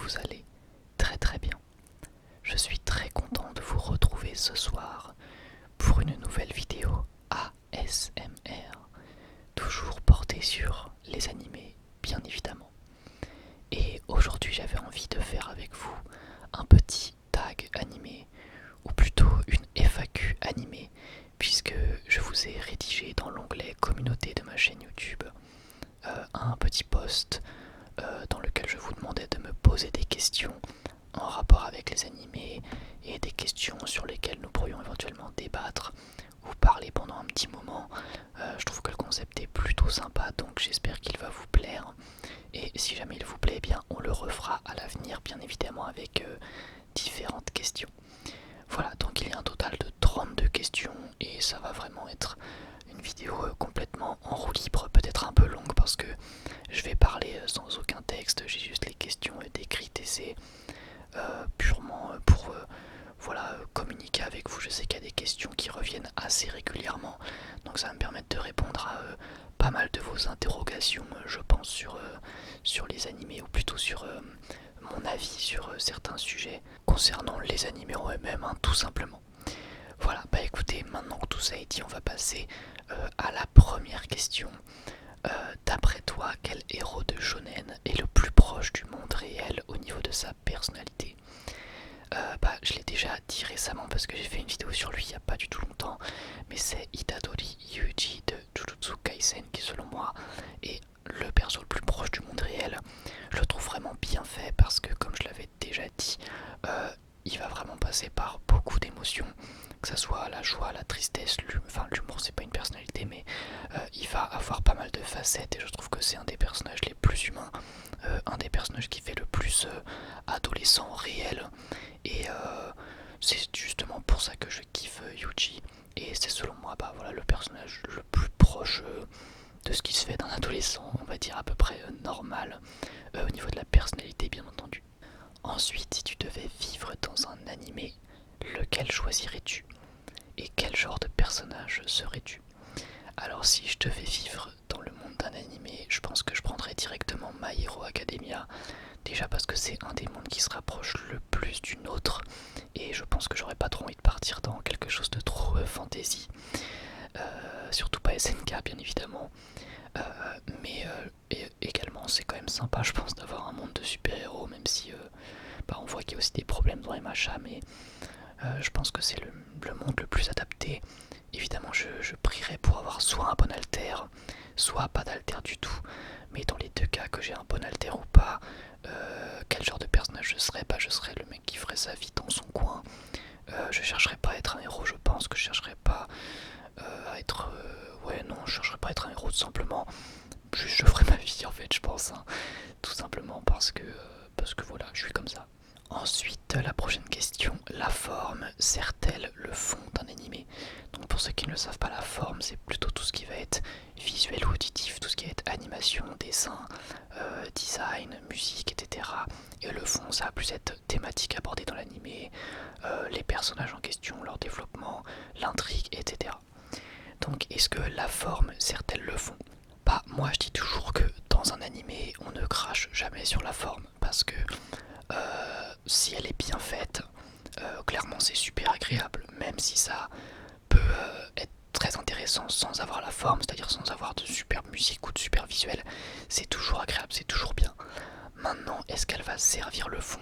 vous allez très très bien. Je suis très content de vous retrouver ce soir pour une nouvelle vidéo ASMR, toujours portée sur les animés bien évidemment. Et aujourd'hui j'avais envie de faire avec vous un petit tag animé, ou plutôt une FAQ animée, puisque je vous ai rédigé dans l'onglet communauté de ma chaîne YouTube un petit post dans lequel je vous demandais de me poser des questions en rapport avec les animés et des questions sur lesquelles nous pourrions éventuellement débattre ou parler pendant un petit moment. Je trouve que le concept est plutôt sympa, donc j'espère qu'il va vous plaire. Et si jamais il vous plaît, eh bien on le refera à l'avenir, bien évidemment, avec différentes questions. Voilà, donc il y a un total de 32 questions et ça va vraiment être une vidéo complètement en roue libre, peut-être un peu longue parce que je vais parler sans aucun texte, j'ai juste les questions décrites et c'est purement pour communiquer avec vous. Je sais qu'il y a des questions qui reviennent assez régulièrement, donc ça va me permettre de répondre à pas mal de vos interrogations, je pense, sur les animés, ou plutôt sur mon avis sur certains sujets concernant les animés en eux-mêmes, hein, tout simplement. Voilà, bah écoutez, maintenant que tout ça est dit, on va passer à la première question. D'après toi, quel héros de shonen est le plus proche du monde réel au niveau de sa personnalité? Je l'ai déjà dit récemment parce que j'ai fait une vidéo sur lui il n'y a pas du tout longtemps, mais c'est Itadori Yuji de Jujutsu Kaisen qui, selon moi, est le perso le plus proche du monde réel. Je le trouve vraiment bien fait parce que, comme je l'avais déjà dit, il va vraiment passer par beaucoup d'émotions, que ce soit la joie, la tristesse, l'humour, c'est pas une personnalité, mais il va avoir pas mal de facettes et je trouve que c'est un des personnages les plus humains, un des personnages qui fait le plus adolescent réel. Et c'est justement pour ça que je kiffe Yuji. Et c'est selon moi le personnage le plus proche de ce qui se fait d'un adolescent, on va dire à peu près normal, au niveau de la personnalité bien entendu. Ensuite, si tu devais vivre dans un animé, lequel choisirais-tu? Et quel genre de personnage serais-tu? Alors si je devais vivre dans le monde d'un animé, je pense que je prendrais directement My Hero Academia. Déjà parce que c'est un des mondes qui se rapproche le plus du nôtre et je pense que j'aurais pas trop envie de partir dans quelque chose de trop fantasy. Surtout pas SNK bien évidemment. Mais également c'est quand même sympa je pense d'avoir un monde de super-héros, même si on voit qu'il y a aussi des problèmes dans les machas, mais je pense que c'est le monde le plus adapté. Évidemment je prierais pour avoir soit un bon alter, soit pas d'alter du tout, mais dans les deux cas, que j'ai un bon alter ou pas, quel genre de personnage je serais? Je serais le mec qui ferait sa vie dans son coin. Je chercherais pas à être un héros, je pense que je chercherais pas à être... ouais non, je chercherais pas à être un héros tout simplement. Juste je ferais ma vie en fait, je pense, hein. Tout simplement parce que voilà, je suis comme ça. Ensuite, la prochaine question, la forme sert-elle le fond d'un animé? Donc pour ceux qui ne le savent pas, la forme c'est plutôt tout ce qui va être visuel ou auditif, tout ce qui va être animation, dessin, design, musique, etc. Et le fond ça va plus être thématique abordée dans l'animé, les personnages en question, leur développement, l'intrigue, etc. Donc est-ce que la forme sert-elle le fond? Moi je dis toujours que dans un animé on ne crache jamais sur la forme parce que si elle est bien faite, clairement c'est super agréable, même si ça peut être très intéressant sans avoir la forme, c'est-à-dire sans avoir de super musique ou de super visuel, c'est toujours agréable, c'est toujours bien. Maintenant, est-ce qu'elle va servir le fond?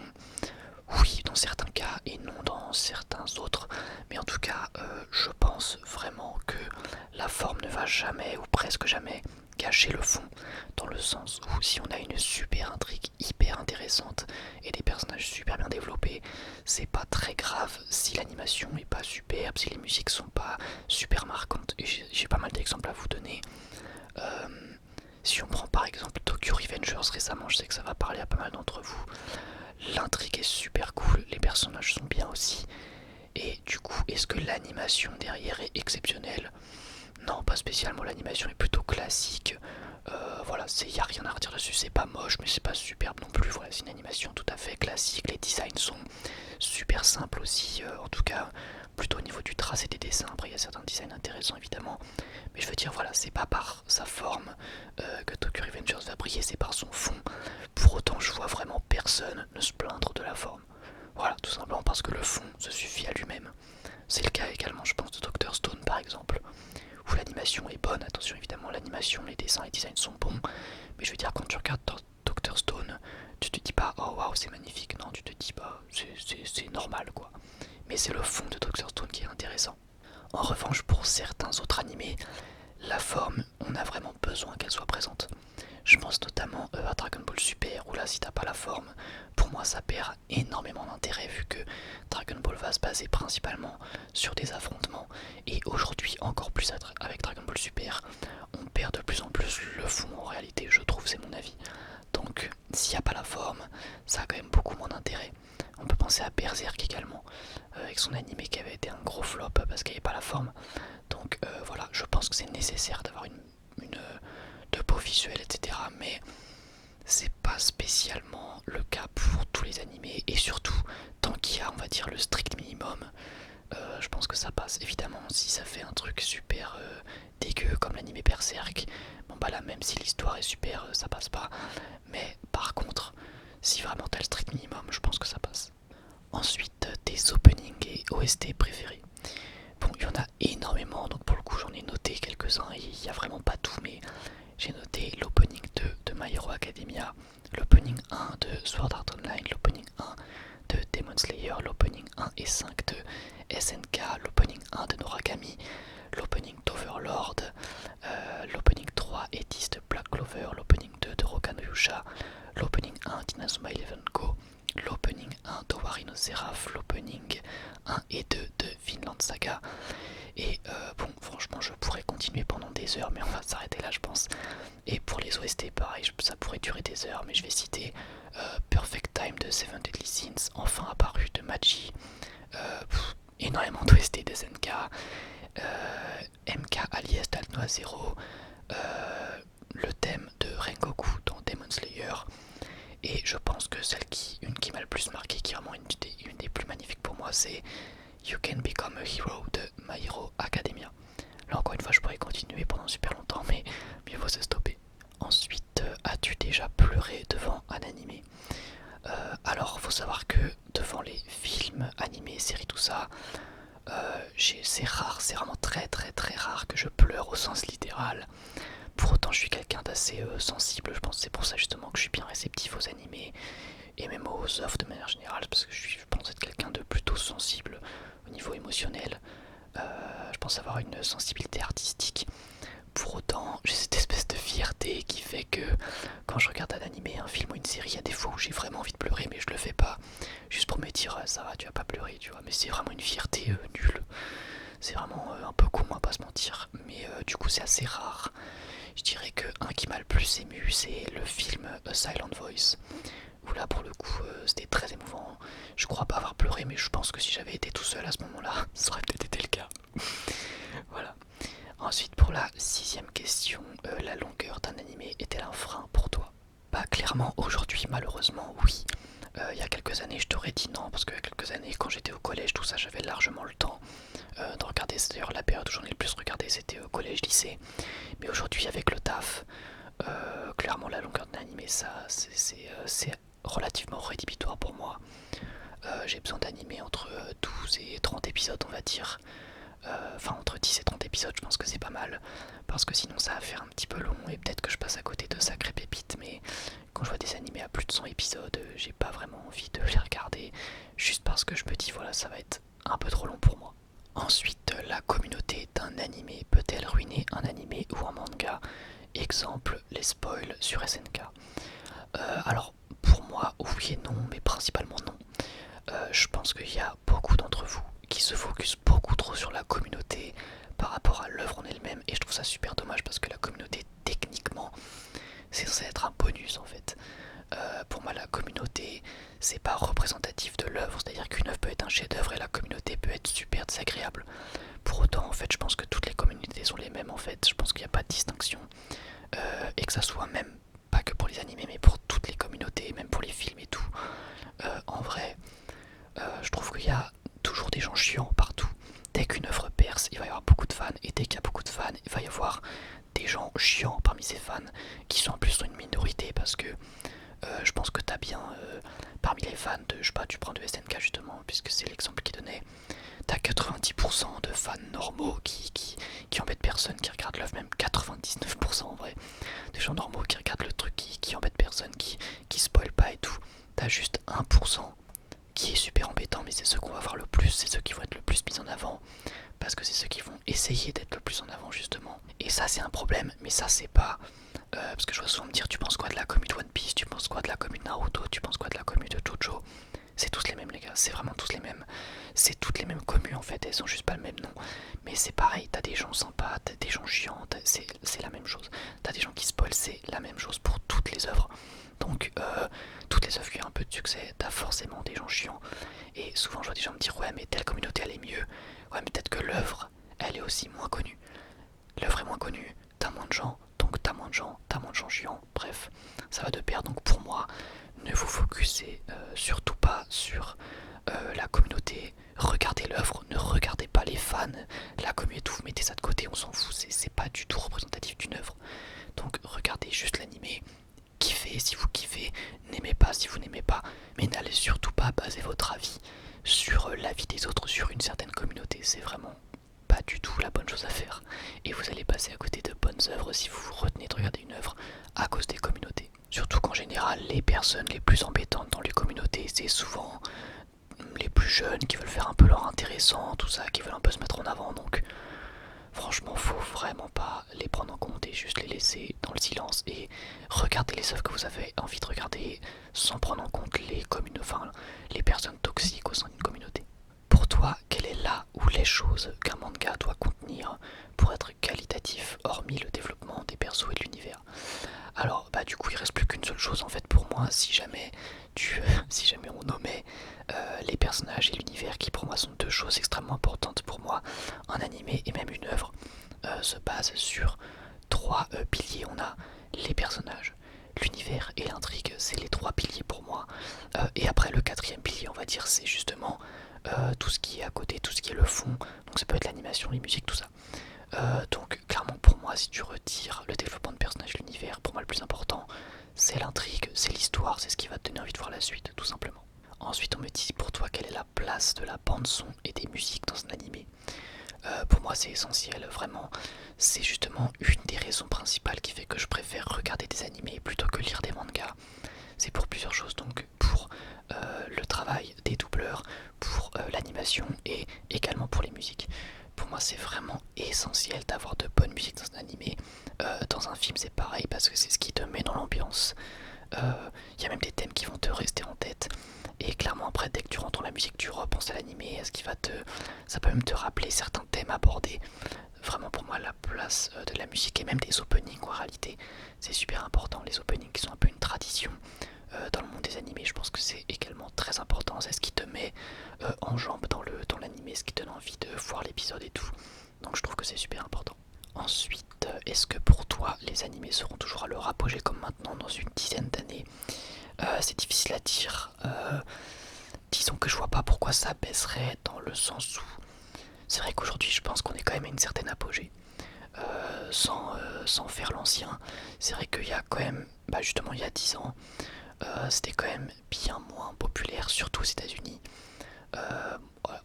Oui, dans certains cas et non dans certains autres, mais en tout cas, je pense vraiment que la forme ne va jamais ou presque jamais cacher le fond, dans le sens où si on a une super intrigue hyper intéressante et des personnages super bien développés, c'est pas très grave si l'animation est pas superbe, si les musiques sont pas super marquantes. Et j'ai pas mal d'exemples à vous donner. Si on prend par exemple Tokyo Revengers récemment, je sais que ça va parler à pas mal d'entre vous. L'intrigue est super cool, les personnages sont bien aussi. Et du coup, est-ce que l'animation derrière est exceptionnelle? Non, pas spécialement, l'animation est plutôt classique. Voilà, il n'y a rien à redire dessus, c'est pas moche, mais c'est pas superbe non plus. Voilà, c'est une animation tout à fait classique. Les designs sont super simples aussi, en tout cas, plutôt au niveau du tracé des dessins. Après, il y a certains designs intéressants évidemment, mais je veux dire, voilà, c'est pas par sa forme que Tokyo Revengers va briller, c'est par son fond. Pour autant, je vois vraiment personne ne se plaindre de la forme. Voilà, tout simplement parce que le fond se suffit à lui-même. C'est le cas également, je pense, de Dr Stone par exemple, où l'animation est bonne. Attention, évidemment, l'animation, les dessins et les designs sont bons, mais je veux dire, quand tu regardes Dr Stone, tu te dis pas oh waouh c'est magnifique, non, tu te dis bah c'est normal quoi. Mais c'est le fond de Dr Stone qui est intéressant. En revanche, pour certains autres animés, la forme, on a vraiment besoin qu'elle soit présente. Je pense notamment à Dragon Ball Super, où là si t'as pas la forme, pour moi ça perd énormément d'intérêt vu que Dragon Ball va se baser principalement sur des affrontements. Et aujourd'hui encore plus avec Dragon Ball Super, on perd de plus en plus le fond en réalité, je trouve, c'est mon avis. Donc s'il n'y a pas la forme, ça a quand même beaucoup moins d'intérêt. On peut penser à Berserk également, avec son animé qui avait été un gros flop parce qu'il n'y avait pas la forme. Donc voilà, je pense que c'est nécessaire d'avoir de beaux visuels, etc. Mais c'est pas spécialement le cas pour tous les animés. Et surtout, tant qu'il y a, on va dire, le strict minimum, je pense que ça passe. Évidemment, si ça fait un truc super dégueu comme l'animé Berserk, bon bah là, même si l'histoire est super, ça passe pas. Mais par contre, si vraiment t'as le strict minimum, je pense que ça passe. Ensuite, tes openings et OST préférés. Bon, il y en a énormément, donc pour le coup j'en ai noté quelques-uns, il n'y a vraiment pas tout, mais j'ai noté l'opening 2 de My Hero Academia, l'opening 1 de Sword Art Online, l'opening 1 de Demon Slayer, l'opening 1 et 5 de SNK, l'opening 1 de Noragami, l'opening d'Overlord, l'opening 3 et 10 de Black Clover, l'opening 2 de Roka no Yusha, l'opening 1 d'Inazuma Eleven Go, l'opening 1 d'Owari no Seraph, l'opening 1 et 2 de Vinland Saga. Et bon, franchement, je pourrais continuer pendant des heures, mais on va s'arrêter là, je pense. Et pour les OST, pareil, ça pourrait durer des heures, mais je vais citer Perfect Time de Seven Deadly Sins, enfin apparu de Maji, énormément d'OST de SNK, MK alias d'Alnoa Zero, le thème de Rengoku dans Demon Slayer. Et je pense que une qui m'a le plus marqué, qui est vraiment une des plus magnifiques pour moi, c'est You Can Become a Hero de My Hero Academia. Là encore une fois je pourrais continuer pendant super longtemps, mais mieux vaut se stopper. Ensuite, as-tu déjà pleuré devant un animé? Alors faut savoir que devant les films, animés, séries, tout ça, c'est rare, c'est vraiment très très très rare que je pleure au sens littéral. Pour autant je suis quelqu'un d'assez sensible, je pense que c'est pour ça justement que je suis bien réceptif aux animés et même aux œuvres de manière générale, parce que je pense être quelqu'un de plutôt sensible au niveau émotionnel. Je pense avoir une sensibilité artistique. Pour autant, j'ai cette espèce de fierté qui fait que quand je regarde un animé, un film ou une série, il y a des fois où j'ai vraiment envie de pleurer, mais je le fais pas. Juste pour me dire, ça va, tu vas pas pleurer, tu vois. Mais c'est vraiment une fierté nulle. C'est vraiment un peu con, on va pas se mentir. Mais du coup, c'est assez rare. Je dirais que un qui m'a le plus ému, c'est le film A Silent Voice. Où là, pour le coup, c'était très émouvant. Je crois pas avoir pleuré, mais je pense que si j'avais été tout seul à ce moment-là, ça aurait peut-être été le cas. Voilà. Ensuite, pour la 6ème question, la longueur d'un animé est-elle un frein pour toi? Bah clairement, aujourd'hui, malheureusement, oui. Il y a quelques années, je t'aurais dit non, parce qu'il y a quelques années, quand j'étais au collège, tout ça, j'avais largement le temps de regarder. D'ailleurs, la période où j'en ai le plus regardé, c'était au collège-lycée. Mais aujourd'hui, avec le taf, clairement, la longueur d'un animé, ça, c'est relativement rédhibitoire pour moi. J'ai besoin d'animer entre 12 et 30 épisodes, on va dire. Enfin, entre 10 et 30 épisodes, je pense que c'est pas mal. Parce que sinon, ça va faire un petit peu long et peut-être que je passe à côté de sacrées pépites. Mais quand je vois des animés à plus de 100 épisodes, j'ai pas vraiment envie de les regarder. Juste parce que je me dis, voilà, ça va être un peu trop long pour moi. Ensuite, la communauté d'un animé peut-elle ruiner un animé ou un manga? Exemple, les spoils sur SNK. Alors, pour moi, oui et non, mais principalement non. Je pense qu'il y a beaucoup d'entre vous qui se focus beaucoup trop sur la communauté par rapport à l'œuvre en elle-même, et je trouve ça super dommage parce que la communauté, techniquement, c'est censé être un bonus en fait. Pour moi, la communauté, c'est pas représentatif de l'œuvre, c'est-à-dire qu'une œuvre peut être un chef-d'œuvre et la communauté peut être super désagréable. Pour autant, en fait, je pense que toutes les communautés sont les mêmes en fait. Je pense qu'il n'y a pas de distinction, et que ça soit même pas que pour les animés, mais pour toutes les communautés, même pour les films et tout. En vrai, je trouve qu'il y a toujours des gens chiants partout. Dès qu'une œuvre perce, il va y avoir beaucoup de fans, et dès qu'il y a beaucoup de fans, il va y avoir des gens chiants parmi ces fans, qui sont en plus une minorité, parce que je pense que t'as bien les fans de, je sais pas, tu prends de SNK justement, puisque c'est l'exemple qu'il donnait, t'as 90% de fans normaux qui embêtent personne, qui regardent l'œuvre, même 99% en vrai, des gens normaux qui regardent le truc, qui embêtent personne, qui spoil pas et tout. T'as juste 1% qui est super embêtant, mais c'est ceux qu'on va voir le plus, c'est ceux qui vont être le plus mis en avant, parce que c'est ceux qui vont essayer d'être le plus en avant justement. Et ça c'est un problème, mais ça c'est pas... parce que je vois souvent me dire, tu penses quoi de la commu de One Piece, tu penses quoi de la commu de Naruto, tu penses quoi de la commu de Jojo. C'est tous les mêmes les gars, c'est vraiment tous les mêmes. C'est toutes les mêmes communes en fait, elles sont juste pas le même nom. Mais c'est pareil, t'as des gens sympas, t'as des gens chiants, c'est la même chose. T'as des gens qui spoilent, c'est la même chose pour toutes les œuvres. Donc toutes les œuvres qui ont un peu de succès, t'as forcément des gens chiants. Et souvent je vois des gens me dire ouais mais telle communauté elle est mieux. Ouais mais peut-être que l'œuvre elle est aussi moins connue. L'œuvre est moins connue, t'as moins de gens, donc t'as moins de gens, chiants. Bref, ça va de pair. Donc pour moi, ne vous focussez surtout pas sur la communauté. Regardez l'œuvre, ne regardez pas les fans, la communauté, vous mettez ça de côté, on s'en fout, c'est pas du tout représentatif d'une œuvre. Donc regardez juste l'animé, kiffez si vous kiffez, n'aimez pas si vous n'aimez pas, mais n'allez surtout pas baser votre avis sur l'avis des autres, sur une certaine communauté. C'est vraiment pas du tout la bonne chose à faire. Et vous allez passer à côté de bonnes œuvres si vous vous retenez de regarder une œuvre à cause des communautés. Surtout qu'en général, les personnes les plus embêtantes dans les communautés, c'est souvent les plus jeunes qui veulent faire un peu leur intéressant, tout ça, qui veulent un peu se mettre en avant. Donc franchement, faut vraiment pas les prendre en compte et juste les laisser dans le silence et regarder les œuvres que vous avez envie de regarder sans prendre en compte les personnes toxiques au sein d'une communauté. Pour toi, quelle est là ou les choses qu'un manga doit contenir pour être qualitatif, hormis le développement des persos et de l'univers? Alors, bah du coup, il reste plus qu'une seule chose en fait pour moi, si jamais on nommait les personnages et l'univers, qui pour moi sont deux choses extrêmement importantes pour moi. Un animé et même une œuvre se base sur trois piliers. On a les personnages, l'univers et l'intrigue, c'est les trois piliers pour moi. Et après le quatrième pilier, on va dire, c'est justement tout ce qui est à côté, tout ce qui est le fond. Donc ça peut être l'animation, les musiques, tout ça. Donc clairement pour moi, si tu retires le développement de personnages, l'univers, pour moi le plus important c'est l'intrigue, c'est l'histoire, c'est ce qui va te donner envie de voir la suite tout simplement. Ensuite on me dit pour toi quelle est la place de la bande son et des musiques dans un animé. Pour moi c'est essentiel, vraiment c'est justement une des raisons principales qui fait que je préfère regarder des animés plutôt que lire des mangas. C'est pour plusieurs choses, donc pour le travail des doubleurs, pour l'animation et également pour les musiques. Pour moi c'est vraiment essentiel d'avoir de bonnes musiques dans un animé. Dans un film c'est pareil parce que c'est ce qui te met dans l'ambiance. Il y a même des thèmes qui vont te rester en tête. Et clairement après dès que tu rentres dans la musique tu repenses à l'animé, à ce qui va te... ça peut même te rappeler certains thèmes abordés. Vraiment pour moi la place de la musique et même des openings en réalité c'est super important. Les openings qui sont un peu une tradition dans le monde des animés, je pense que c'est également très important. C'est ce qui te met en jambe dans l'animé, ce qui te donne envie de voir l'épisode et tout. Donc je trouve que c'est super important. Ensuite, est-ce que pour toi les animés seront toujours à leur apogée comme maintenant dans une dizaine d'années? C'est difficile à dire. Disons que je vois pas pourquoi ça baisserait, dans le sens où c'est vrai qu'aujourd'hui je pense qu'on est quand même à une certaine apogée. Sans faire l'ancien, c'est vrai qu'il y a quand même, bah justement il y a 10 ans, c'était quand même bien moins populaire, surtout aux États-Unis.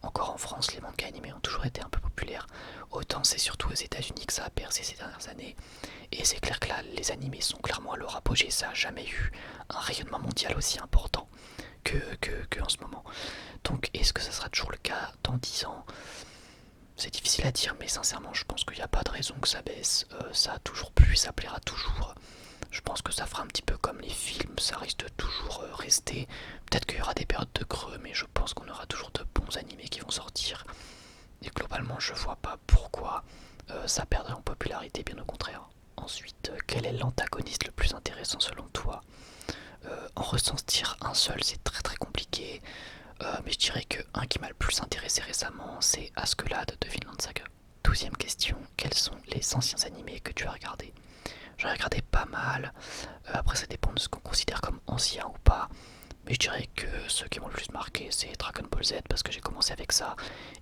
Encore en France, les mangas animés ont toujours été un peu populaires. Autant c'est surtout aux États-Unis que ça a percé ces dernières années. Et c'est clair que là, les animés sont clairement à leur apogée. Ça n'a jamais eu un rayonnement mondial aussi important que en ce moment. Donc, est-ce que ça sera toujours le cas dans 10 ans? C'est difficile à dire, mais sincèrement, je pense qu'il n'y a pas de raison que ça baisse. Ça a toujours plu, ça plaira toujours. Je pense que ça fera un petit peu comme les films, ça risque de toujours rester. Peut-être qu'il y aura des périodes de creux, mais je pense qu'on aura toujours de bons animés qui vont sortir. Et globalement, je vois pas pourquoi ça perdrait en popularité, bien au contraire. Ensuite, quel est l'antagoniste le plus intéressant selon toi? En ressentir un seul, c'est très très compliqué. Mais je dirais que un qui m'a le plus intéressé récemment, c'est Askeladd de Vinland Saga. 12e question, quels sont les anciens animés que tu as regardés? J'en ai regardé pas mal, après ça dépend de ce qu'on considère comme ancien ou pas. Mais je dirais que ceux qui m'ont le plus marqué c'est Dragon Ball Z parce que j'ai commencé avec ça,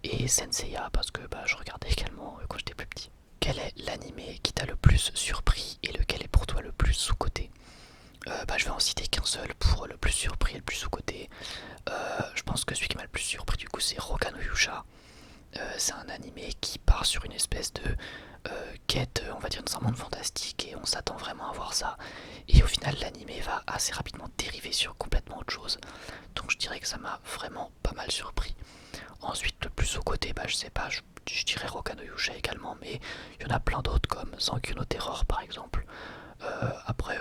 et Senseiya parce que je regardais également quand j'étais plus petit. Quel est l'animé qui t'a le plus surpris et lequel est pour toi le plus sous-coté? Je vais en citer qu'un seul pour le plus surpris et le plus sous-coté. pense que celui qui m'a le plus surpris du coup c'est Roka no Yusha. C'est un animé qui part sur une espèce de quête, on va dire, dans un monde fantastique et on s'attend vraiment à voir ça. Et au final, l'animé va assez rapidement dériver sur complètement autre chose. Donc je dirais que ça m'a vraiment pas mal surpris. Ensuite, le plus au côté, je sais pas, je dirais Roka no Yusha également, mais il y en a plein d'autres comme Zankyou no Terror par exemple. Après,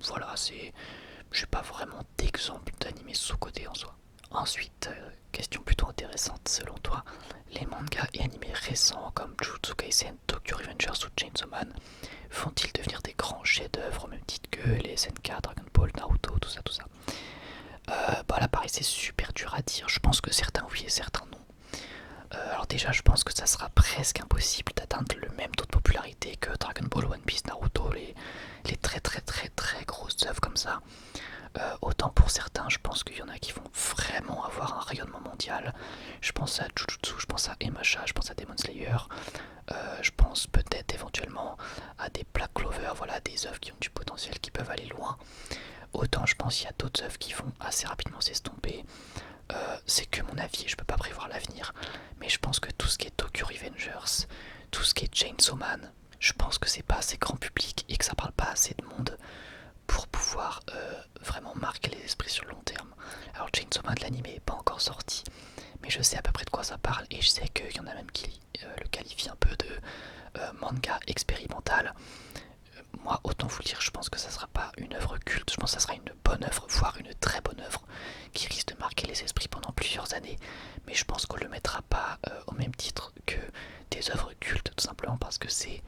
voilà, j'ai pas vraiment d'exemple d'animé sous-côté en soi. Ensuite, question plutôt intéressante selon toi, les mangas et animés récents comme Jujutsu Kaisen, Tokyo Revengers ou Chainsaw Man vont-ils devenir des grands chefs-d'œuvre au même titre que les SNK, Dragon Ball, Naruto, tout ça, tout ça. Là pareil c'est super dur à dire, je pense que certains oui et certains non. Alors déjà je pense que ça sera presque impossible d'atteindre le même taux de popularité que Dragon Ball, One Piece, Naruto, les très très très très grosses œuvres comme ça. Autant pour certains, je pense qu'il y en a qui vont vraiment avoir un rayonnement mondial. Je pense à Jujutsu, je pense à MHA, je pense à Demon Slayer. Je pense peut-être éventuellement à des Black Clover, voilà, des œuvres qui ont du potentiel, qui peuvent aller loin. Autant je pense qu'il y a d'autres œuvres qui vont assez rapidement s'estomper. C'est que mon avis, je peux pas prévoir l'avenir. Mais je pense que tout ce qui est Tokyo Revengers, tout ce qui est Chainsaw Man, je pense que c'est pas assez grand public et que ça parle pas assez de monde pour pouvoir vraiment marquer les esprits sur le long terme. Alors Chainsaw Man, l'anime est pas encore sorti, mais je sais à peu près de quoi ça parle et je sais qu'il y en a même qui le qualifient un peu de manga expérimental. Moi, autant vous le dire, je pense que ça sera pas une œuvre culte, je pense que ça sera une bonne œuvre, voire une très bonne œuvre, qui risque de marquer les esprits pendant plusieurs années, mais je pense qu'on le mettra pas au même titre que des œuvres cultes, tout simplement parce que c'est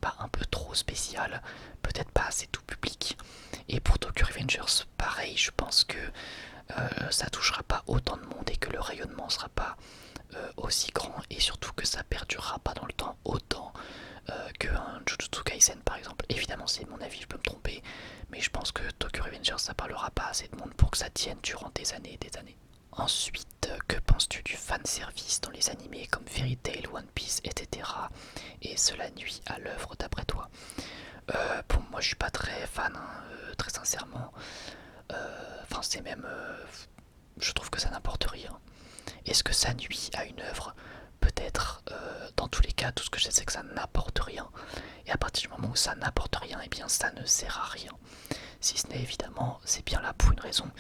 pas un peu trop spécial, peut-être pas assez tout public. Et pour Tokyo Revengers, pareil, je pense que ça touchera pas autant de monde et que le rayonnement sera pas aussi grand et surtout que ça perdurera pas dans le temps autant qu'un Jujutsu Kaisen par exemple. Évidemment c'est mon avis, je peux me tromper, mais je pense que Tokyo Revengers ça parlera pas assez de monde pour que ça tienne durant des années et des années. Ensuite, que penses-tu du fanservice dans les animés comme Fairy Tail, One Piece, etc. Et cela nuit à l'œuvre d'après toi? Pour moi je suis pas très fan, hein, très sincèrement. Enfin c'est même... je trouve que ça n'apporte rien. Est-ce que ça nuit à une œuvre? Peut-être. Dans tous les cas, tout ce que je sais c'est que ça n'apporte rien. Et à partir du moment où ça n'apporte rien, et bien ça ne sert à rien. Si ce n'est évidemment, c'est bien là pour une raison,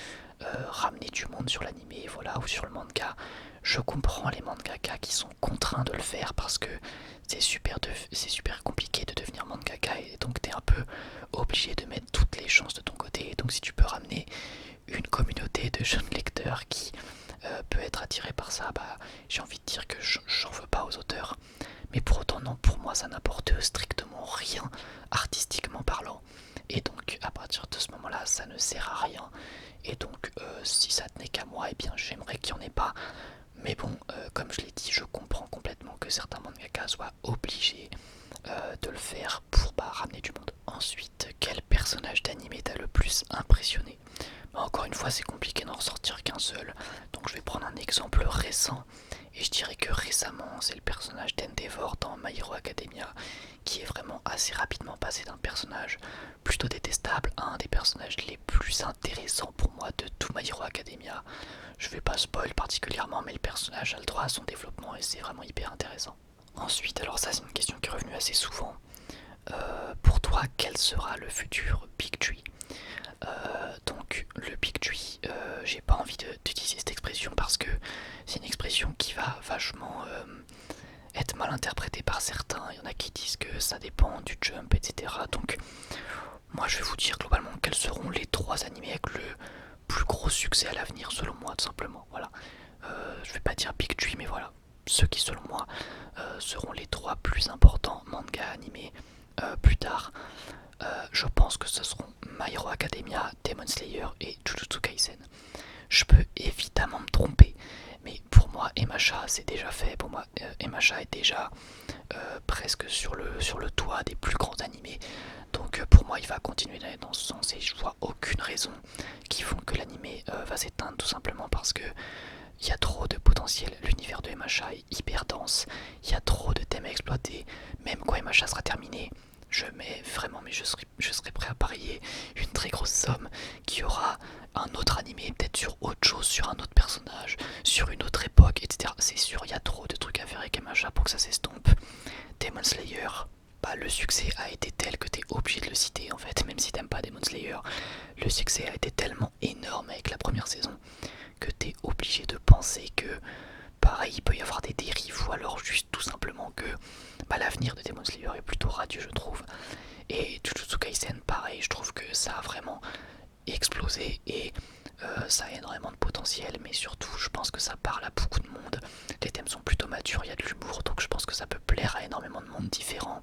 ramener du monde sur l'animé, voilà, ou sur le manga. Je comprends les mangaka qui sont contraints de le faire parce que c'est super compliqué de devenir mangaka et donc t'es un peu obligé de mettre toutes les chances de ton côté. Et donc si tu peux ramener une communauté de jeunes lecteurs qui peut être attirée par ça, j'ai envie de dire que j'en veux pas aux auteurs. Mais pour autant non, pour moi ça n'apporte strictement rien artistiquement parlant. Et donc à partir de ce moment-là, ça ne sert à rien. Et donc si ça tenait qu'à moi, eh bien j'aimerais qu'il n'y en ait pas. Mais bon, comme je l'ai dit, je comprends complètement que certains mangaka soient obligés de le faire pour ramener du monde. Ensuite, quel personnage d'anime t'a le plus impressionné? Encore une fois, c'est compliqué d'en ressortir qu'un seul. Donc je vais prendre un exemple récent. Et je dirais que récemment, c'est le personnage d'Endeavor dans My Hero Academia qui est vraiment assez rapidement passé d'un personnage plutôt détestable à un des personnages les plus intéressants pour moi de tout My Hero Academia. Je vais pas spoil particulièrement, mais le personnage a le droit à son développement et c'est vraiment hyper intéressant. Ensuite, alors ça c'est une question qui est revenue assez souvent. Pour toi, quel sera le futur Big Tree? Donc le Big Tree, j'ai pas envie d'utiliser cette expression parce que c'est une expression qui va vachement être mal interprétée par certains. Il y en a qui disent que ça dépend du jump, etc. Donc moi je vais vous dire globalement quels seront les 3 animés avec le plus gros succès à l'avenir selon moi tout simplement. Voilà. Je vais pas dire Big Tree mais voilà. Ceux qui selon moi seront les 3 plus importants manga animés plus tard. Je pense que ce seront My Hero Academia, Demon Slayer et Jujutsu Kaisen. Je peux évidemment me tromper, mais pour moi MHA c'est déjà fait. Pour moi MHA est déjà presque sur le toit des plus grands animés. Donc pour moi il va continuer d'aller dans ce sens et je vois aucune raison qui font que l'animé va s'éteindre, tout simplement parce que il y a trop de potentiel, l'univers de MHA est hyper dense, il y a trop de thèmes à exploiter, même quand MHA sera terminé, je serais prêt à parier une très grosse somme qu'il y aura un autre animé, peut-être sur autre chose, sur un autre personnage, première saison, que t'es obligé de penser que pareil il peut y avoir des dérives, ou alors juste tout simplement que l'avenir de Demon Slayer est plutôt radieux, je trouve. Et Jujutsu Kaisen, pareil, je trouve que ça a vraiment explosé et ça a énormément de potentiel, mais surtout je pense que ça parle à beaucoup de monde. Les thèmes sont plutôt matures, il y a de l'humour, donc je pense que ça peut plaire à énormément de monde différent.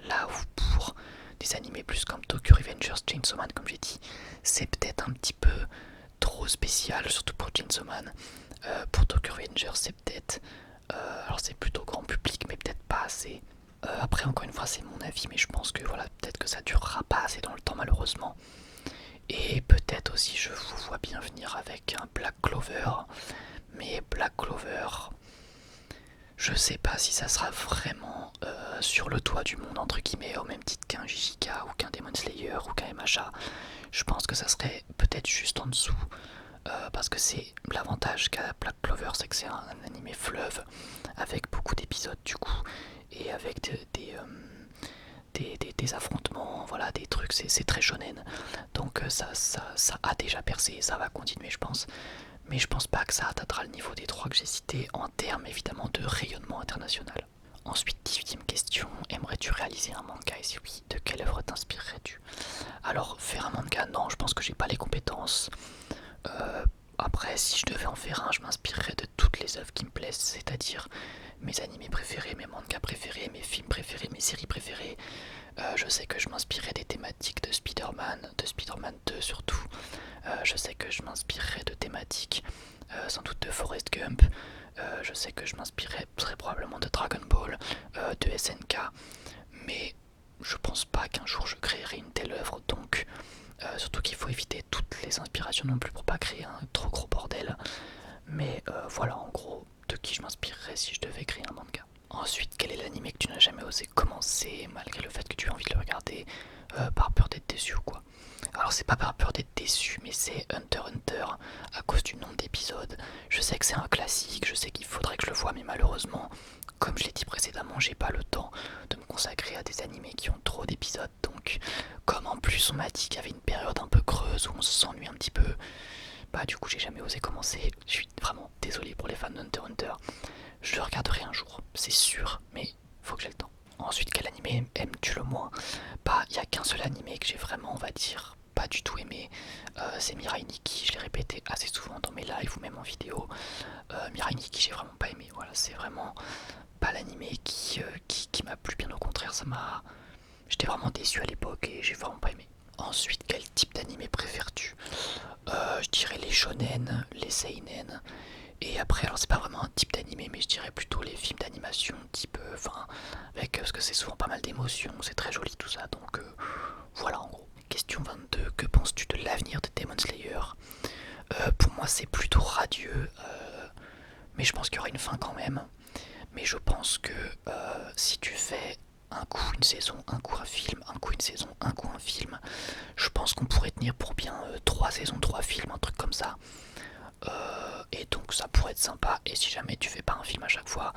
Là où pour des animés plus comme Tokyo Revengers, Chainsaw Man, comme j'ai dit, c'est peut-être un petit peu trop spécial, surtout pour Chainsaw Man. Pour Tokyo Revengers, c'est peut-être... alors c'est plutôt grand public, mais peut-être pas assez. Après, encore une fois, c'est mon avis, mais je pense que voilà, peut-être que ça durera pas assez dans le temps, malheureusement. Et peut-être aussi, je vous vois bien venir avec un Black Clover, mais Black Clover, je sais pas si ça sera vraiment sur le toit du monde, entre guillemets, au même titre qu'un JJK ou qu'un Demon Slayer ou qu'un MHA. Je pense que ça serait peut-être juste en dessous, parce que c'est l'avantage qu'a Black Clover, c'est que c'est un animé fleuve avec beaucoup d'épisodes du coup, et avec des affrontements, voilà, des trucs, c'est très shonen. Donc ça a déjà percé et ça va continuer, je pense. Mais je pense pas que ça atteindra le niveau des trois que j'ai cités en termes évidemment de rayonnement international. Ensuite, 18ème question, aimerais-tu réaliser un manga et si oui, de quelle œuvre t'inspirerais-tu? Alors, faire un manga, non, je pense que j'ai pas les compétences. Après, si je devais en faire un, je m'inspirerais de toutes les œuvres qui me plaisent, c'est-à-dire mes animés préférés, mes mangas préférés, mes films préférés, mes séries préférées. Je sais que je m'inspirerais des thématiques de Spider-Man 2 surtout. Je sais que je m'inspirerais de thématiques sans doute de Forrest Gump. Je sais que je m'inspirerais très probablement de Dragon Ball, de SNK. Mais je pense pas qu'un jour je créerai une telle œuvre, donc surtout qu'il faut éviter toutes les inspirations non plus pour pas créer un trop gros bordel. Mais voilà en gros de qui je m'inspirerais si je devais créer un manga. Ensuite, quel est l'anime que tu n'as jamais osé commencer malgré le fait que tu aies envie de le regarder par peur d'être déçu ou quoi? Alors c'est pas par peur d'être déçu, mais c'est Hunter x Hunter à cause du nombre d'épisodes. Je sais que c'est un classique, je sais qu'il faudrait que je le voie, mais malheureusement, comme je l'ai dit précédemment, j'ai pas le temps de me consacrer à des animés qui ont trop d'épisodes. Donc, comme en plus on m'a dit qu'il y avait une période un peu creuse où on s'ennuie un petit peu, bah du coup j'ai jamais osé commencer. Je suis vraiment désolé pour les fans d'Hunter x Hunter. Je le regarderai un jour, c'est sûr, mais faut que j'ai le temps. Ensuite, quel animé aimes-tu le moins? Bah, il n'y a qu'un seul animé que j'ai vraiment, on va dire, pas du tout aimé. C'est Mirai Nikki, je l'ai répété assez souvent dans mes lives ou même en vidéo. Mirai Nikki, j'ai vraiment pas aimé. Voilà, c'est vraiment pas l'animé qui m'a plu, bien au contraire, ça m'a... J'étais vraiment déçu à l'époque et j'ai vraiment pas aimé. Ensuite, quel type d'animé préfères-tu? Je dirais les shonen, les seinen. Et après, alors c'est pas vraiment un type d'animé, mais je dirais plutôt les films d'animation, type, enfin, avec, parce que c'est souvent pas mal d'émotions, c'est très joli tout ça, donc voilà en gros. Question 22, que penses-tu de l'avenir de Demon Slayer? Pour moi c'est plutôt radieux, mais je pense qu'il y aura une fin quand même. Mais je pense que si tu fais un coup une saison, un coup un film, un coup une saison, un coup un film, je pense qu'on pourrait tenir pour bien 3 saisons, 3 films, un truc comme ça. Et donc ça pourrait être sympa, et si jamais tu fais pas un film à chaque fois,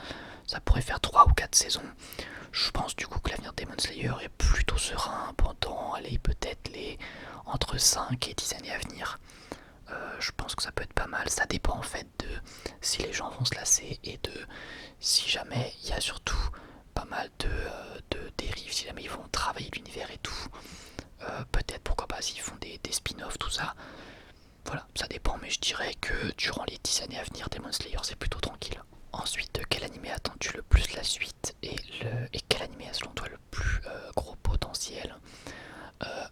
ça pourrait faire 3 ou 4 saisons. Je pense du coup que l'avenir de Demon Slayer est plutôt serein pendant, allez, peut-être les entre 5 et 10 années à venir. Je pense que ça peut être pas mal, ça dépend en fait de si les gens vont se lasser et de si jamais il y a surtout pas mal de dérives, si jamais ils vont travailler l'univers et tout. Peut-être pourquoi pas s'ils font des spin-offs, tout ça. Voilà, ça dépend, mais je dirais que durant les 10 années à venir, Demon Slayer c'est plutôt tranquille. Ensuite, quel animé attends-tu le plus la suite et quel animé a selon toi le plus gros potentiel?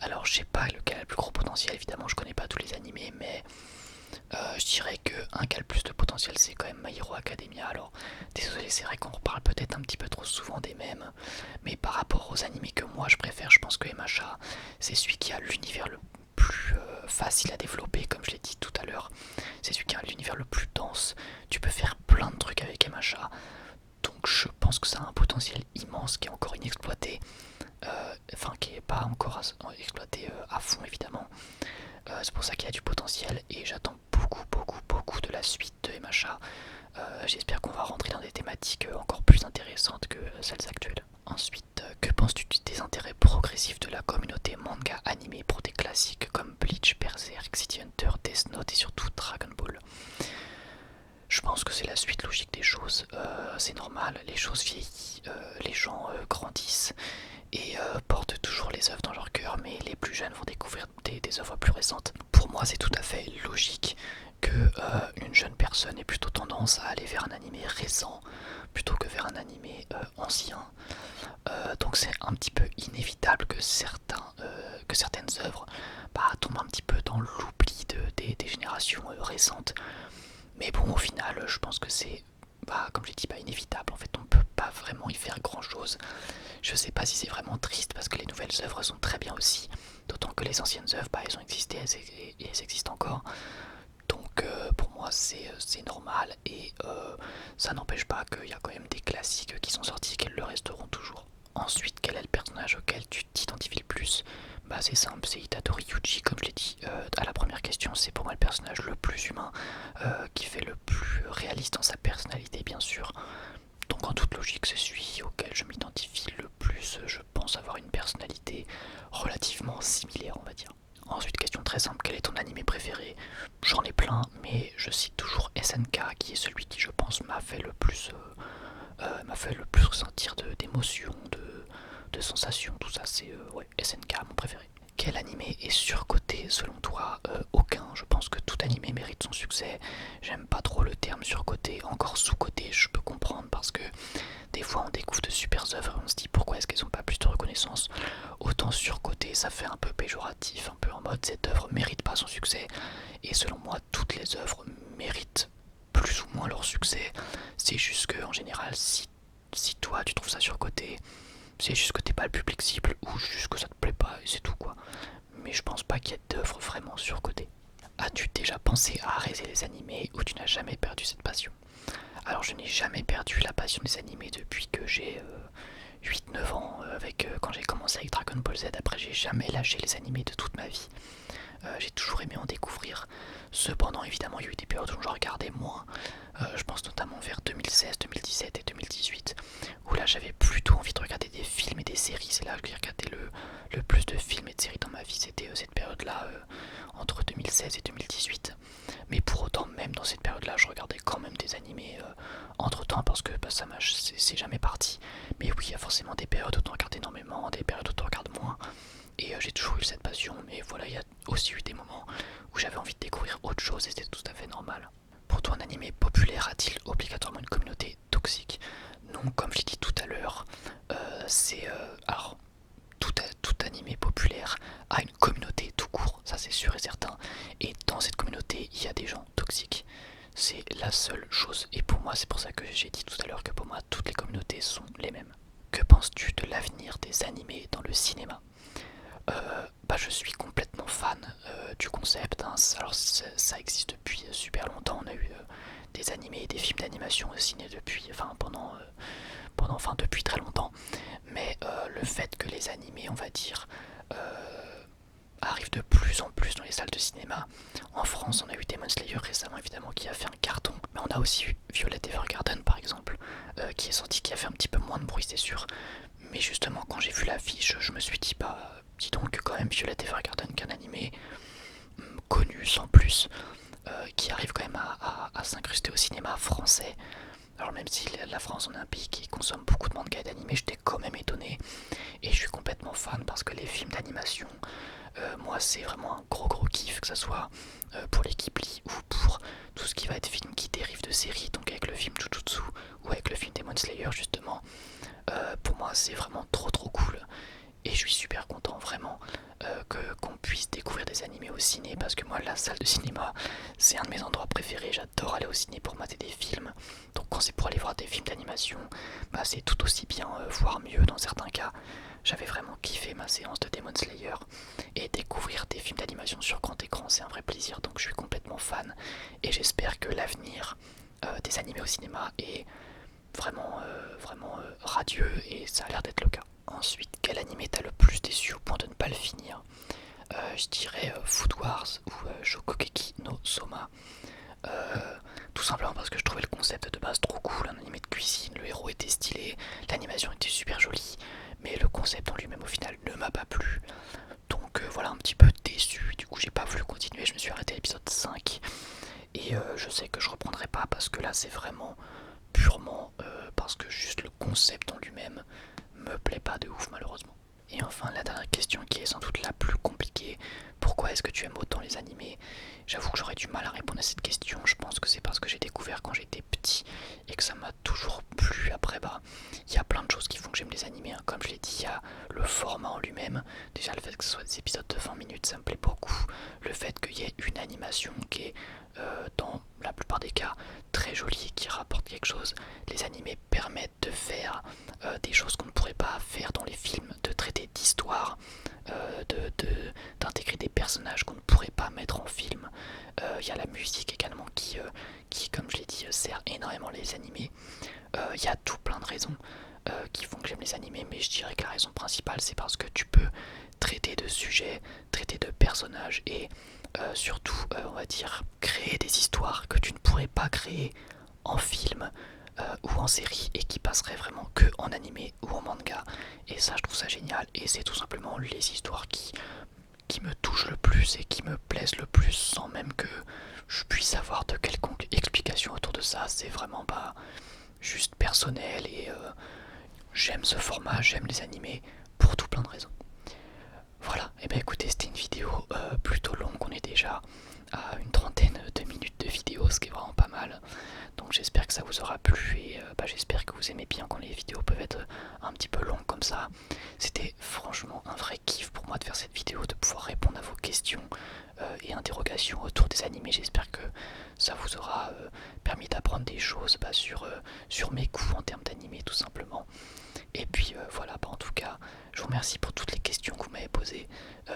Alors je sais pas lequel a le plus gros potentiel, évidemment je connais pas tous les animés, mais je dirais que un qui a le plus de potentiel c'est quand même My Hero Academia. Alors désolé, c'est vrai qu'on reparle peut-être un petit peu trop souvent des mêmes, mais par rapport aux animés que moi je préfère, je pense que MHA c'est celui qui a l'univers le plus facile à développer, comme je l'ai dit tout à l'heure. C'est celui qui a l'univers le plus dense, tu peux faire plein de trucs avec MHA, donc je pense que ça a un potentiel immense qui est encore inexploité, enfin qui est pas encore exploité à fond évidemment. C'est pour ça qu'il y a du potentiel et j'attends beaucoup de la suite de achat. J'espère qu'on va rentrer dans des thématiques encore plus intéressantes que celles actuelles. Ensuite, que penses-tu du désintérêt progressif de la communauté manga animé pour des classiques comme Bleach, Berserk, City Hunter, Death Note et surtout Dragon Ball? Je pense que c'est la suite logique des choses, c'est normal, les choses vieillissent, les gens grandissent et portent toujours les œuvres dans leur cœur, mais les plus jeunes vont découvrir des œuvres plus récentes. Pour moi, c'est tout à fait logique que une jeune personne ait plutôt tendance à aller vers un animé récent plutôt que vers un animé ancien. Donc c'est un petit peu inévitable que certaines œuvres tombent un petit peu dans l'oubli des générations récentes. Mais bon, au final, je pense que c'est, comme j'ai dit, inévitable. En fait, on peut pas vraiment y faire grand chose. Je sais pas si c'est vraiment triste parce que les nouvelles œuvres sont très bien aussi. D'autant que les anciennes œuvres, elles ont existé et elles existent encore. Donc pour moi, c'est normal et ça n'empêche pas qu'il y a quand même des classiques qui sont sortis et qu'elles le resteront toujours. Ensuite, quel est le personnage auquel tu t'identifies le plus? C'est simple, c'est Itadori Yuji, comme je l'ai dit à la première question, c'est pour moi le personnage le plus humain, qui fait le plus réaliste dans sa personnalité bien sûr. Donc en toute logique, c'est celui auquel je m'identifie le plus, je pense avoir une personnalité relativement similaire on va dire. Ensuite, question très simple, quel est ton animé préféré? J'en ai plein, mais je cite toujours SNK qui est celui qui je pense m'a fait le plus ressentir d'émotions, de sensations, tout ça, c'est SNK mon préféré. Quel animé est surcoté selon toi? Aucun, je pense que tout animé mérite son succès. J'aime pas trop le terme surcoté, encore sous-coté, je peux comprendre parce que des fois on découvre de super œuvres et on se dit pourquoi est-ce qu'elles ont pas plus de reconnaissance. Autant surcoté, ça fait un peu péjoratif, un peu en mode cette œuvre mérite pas son succès. Et selon moi, toutes les œuvres méritent plus ou moins leur succès. C'est juste que en général, si toi tu trouves ça surcoté, c'est juste que t'es pas le public cible ou juste que ça te plaît pas et c'est tout quoi. Mais je pense pas qu'il y ait d'œuvres vraiment surcotées. As-tu déjà pensé à arrêter les animés ou tu n'as jamais perdu cette passion? Alors je n'ai jamais perdu la passion des animés depuis que j'ai 8-9 ans, quand j'ai commencé avec Dragon Ball Z. Après j'ai jamais lâché les animés de toute ma vie. J'ai toujours aimé en découvrir. Cependant évidemment il y a eu des périodes où je regardais moins. Je pense notamment vers 2016, 2017 et 2018 où là j'avais plutôt envie de regarder des films et des séries. C'est là que j'ai regardé le plus de films et de séries dans ma vie. C'était cette période là entre 2016 et 2018. Mais pour autant même dans cette période là je regardais quand même des animés entre temps parce que c'est jamais parti. Mais oui il y a forcément des périodes où on regarde énormément, des périodes où on regarde moins. Et j'ai toujours eu cette passion, mais voilà, il y a aussi eu des moments où j'avais envie de découvrir autre chose et c'était tout à fait normal. Pour toi, un animé populaire a-t-il obligatoirement une communauté toxique? Non, comme je l'ai dit tout à l'heure, alors, tout animé populaire a une communauté tout court, ça c'est sûr et certain. Et dans cette communauté, il y a des gens toxiques. C'est la seule chose. Et pour moi, c'est pour ça que j'ai dit tout à l'heure que pour moi, toutes les communautés sont les mêmes. Que penses-tu de l'avenir des animés dans le cinéma? Je suis complètement fan du concept. Alors ça existe depuis super longtemps. On a eu des animés et des films d'animation au ciné depuis, depuis très longtemps. Mais le fait que les animés, on va dire, arrivent de plus en plus dans les salles de cinéma. En France, on a eu Demon Slayer récemment, évidemment, qui a fait un carton. Mais on a aussi eu Violet Evergarden, par exemple, qui est sorti, qui a fait un petit peu moins de bruit, c'est sûr. Mais justement, quand j'ai vu l'affiche, je me suis dit, dis donc, quand même, Violet Evergarden, qu'un animé connu sans plus, qui arrive quand même à s'incruster au cinéma français. Alors même si la France en est un pays qui consomme beaucoup de manga et d'animés, j'étais quand même étonné. Et je suis complètement fan parce que les films d'animation, moi c'est vraiment un gros kiff, que ce soit pour les Ghibli ou pour tout ce qui va être film qui dérive de séries, donc avec le film Jujutsu ou avec le film Demon Slayer justement. Pour moi c'est vraiment trop cool. Et je suis super content vraiment qu'on puisse découvrir des animés au ciné parce que moi la salle de cinéma c'est un de mes endroits préférés, j'adore aller au ciné pour mater des films. Donc quand c'est pour aller voir des films d'animation, c'est tout aussi bien, voire mieux dans certains cas. J'avais vraiment kiffé ma séance de Demon Slayer et découvrir des films d'animation sur grand écran c'est un vrai plaisir, donc je suis complètement fan et j'espère que l'avenir des animés au cinéma est vraiment radieux et ça a l'air d'être le cas. Ensuite, quel animé t'a le plus déçu au point de ne pas le finir? Je dirais Food Wars ou Shokugeki no Soma. Tout simplement parce puis je sais que je reprendrai pas parce que là c'est vraiment purement parce que juste le concept en lui-même me plaît pas de ouf malheureusement. Et enfin la dernière question qui est sans doute la plus compliquée, pourquoi est-ce que tu aimes autant les animés? J'avoue que j'aurais du mal à répondre à cette question, je pense que c'est parce que j'ai découvert quand j'étais petit et que ça m'a toujours plu. Après il y a plein de choses qui font que j'aime les animés, hein. Comme je l'ai dit, il y a le format en lui-même, déjà le fait que ce soit des épisodes de 20 minutes ça me plaît beaucoup, le fait qu'il y ait une animation qui est dans la plupart des cas très jolie, qui rapporte quelque chose. Les animés permettent de faire des choses qu'on ne pourrait pas faire dans les films, de traiter d'histoire, d'intégrer des personnages qu'on ne pourrait pas mettre en film. Il y a la musique également qui comme je l'ai dit, sert énormément les animés. Il y a tout plein de raisons qui font que j'aime les animés, mais je dirais que la raison principale c'est parce que tu peux traiter de sujets, traiter de personnages et surtout on va dire créer des histoires que tu ne pourrais pas créer en film ou en série et qui passeraient vraiment que en animé ou en manga. Et ça je trouve ça génial et c'est tout simplement les histoires qui me touchent le plus et qui me plaisent le plus sans même que je puisse avoir de quelconque explication autour de ça. C'est vraiment pas juste personnel et j'aime ce format, j'aime les animés pour tout plein de raisons. Voilà, et bien écoutez, c'était une vidéo plutôt longue, on est déjà à une trentaine de minutes de vidéo, ce qui est vraiment pas mal. Donc j'espère que ça vous aura plu et j'espère que vous aimez bien quand les vidéos peuvent être un petit peu longues comme ça. C'était franchement un vrai kiff pour moi de faire cette vidéo, de pouvoir répondre à vos questions et interrogations autour des animés. J'espère que ça vous aura permis d'apprendre des choses sur mes goûts en termes d'animés tout simplement. Et puis voilà, en tout cas, je vous remercie pour toutes les questions que vous m'avez posées.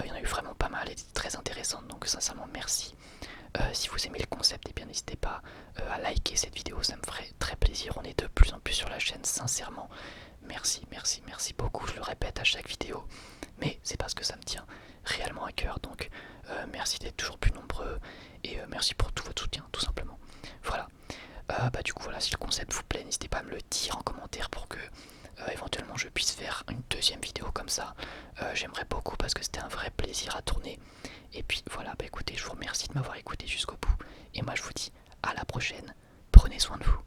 Il y en a eu vraiment pas mal et très intéressantes, donc sincèrement merci. Si vous aimez le concept, et bien n'hésitez pas à liker cette vidéo, ça me ferait très plaisir. On est de plus en plus sur la chaîne, sincèrement. Merci, merci, merci beaucoup, je le répète à chaque vidéo. Mais c'est parce que ça me tient réellement à cœur, donc merci d'être toujours plus nombreux et merci pour tout votre soutien, tout simplement. Voilà. Du coup voilà, si le concept vous plaît, n'hésitez pas à me le dire en commentaire pour que éventuellement je puisse faire une deuxième vidéo comme ça. J'aimerais beaucoup parce que c'était un vrai plaisir à tourner. Et puis voilà, écoutez, je vous remercie de m'avoir écouté jusqu'au bout. Et moi je vous dis à la prochaine, prenez soin de vous.